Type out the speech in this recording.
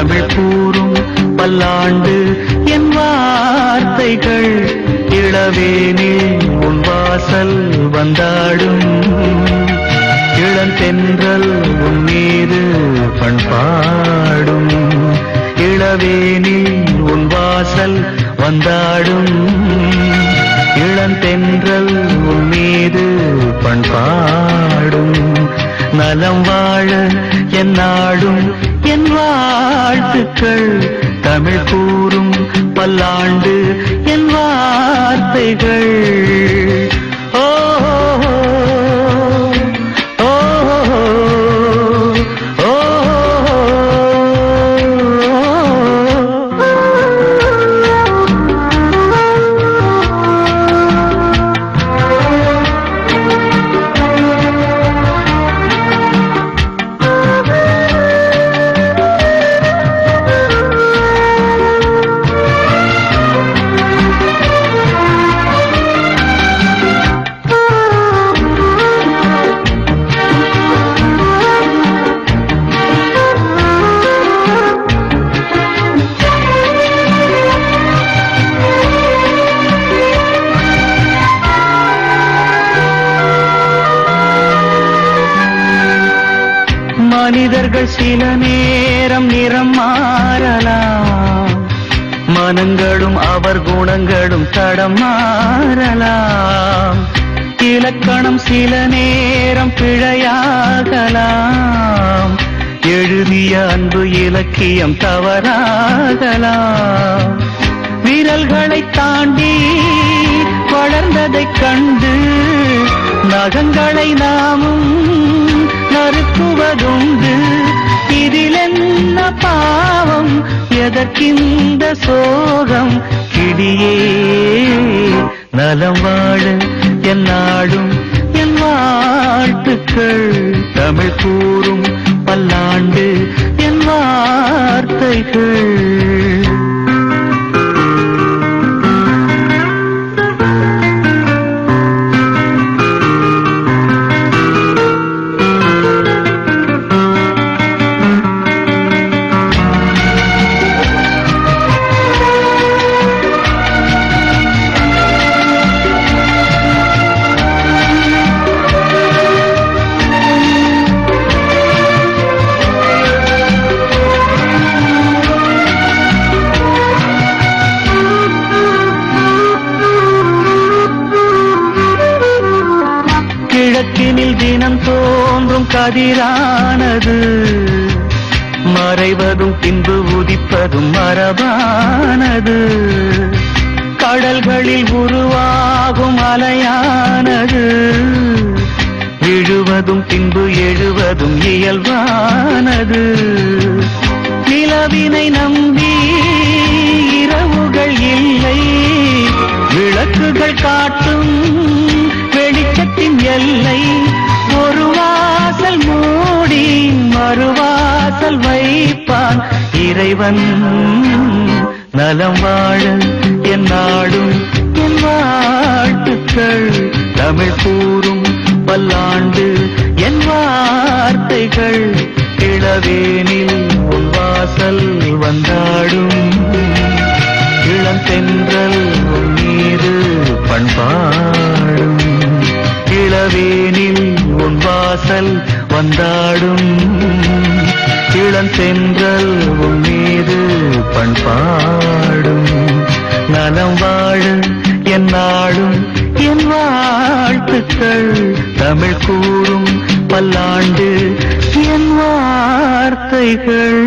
தமிழ் கூறும் பல்லாண்டு என் வார்த்தைகள் இளவேனில் உன் வாசல் வந்தாடும் இளந்தென்றல் உன் மீது பண்பாடும் இளவேனில் உன் வாசல் வந்தாடும் இளந்தென்றல் உன் மீது பண்பாடும் நலம் வாழ என் நாடும் என் வாழ்த்துக்கள் தமிழ் கூறும் பல்லாண்டு என் வார்த்தைகள் ஓ மனிதர்கள் சில நேரம் நிறம் மாறலாம் மனங்களும் அவர் குணங்களும் தடம் மாறலாம் இலக்கணம் சில நேரம் பிழையாகலாம் எழுதிய அன்பு இலக்கியம் தவறாகலாம் விரல்களை தாண்டி வளர்ந்ததைக் கண்டு நகங்களை நாமும் நறுக்குவதுண்டு இதில் என்ன பாவம் எதற்கிந்த சோகம் கிடியே நலம் வாழ என் நாடும் என் வாழ்த்துக்கள் தமிழ் கூறும் பல்லாண்டு என் வார்த்தைகள் கிழக்கினில் தினம் தோன்றும் கதிரானது மறைவதும் பின்பு உதிப்பதும் மரபானது கடல்களில் உருவாகும் அலையானது விழுவதும் பின்பு எழுவதும் இயல்பானது நிலவினை நம்பி இரவுகள் இல்லை விளக்குகள் காட்டும் வெளிச்சத்தின் எல்லை ஒரு வாசல் மூடி மறுவாசல் வைப்பான் இறைவன் நலம் வாழ என் நாடும் என் வாழ்த்துக்கள் தமிழ் கூறும் பல்லாண்டு என் வார்த்தைகள் இளவேனில் உன் வாசல் வந்தாடும் இளந்தென்றல் உன் மீது பண்பாடும் இளவேனில் உன் வாசல் வந்தாடும் இளந்தென்றல் உன் மீது பண்பாடும் நலம் வாழ என் நாடும் என் வாழ்த்துக்கள் தமிழ் கூறும் பல்லாண்டு என் வார்த்தைகள்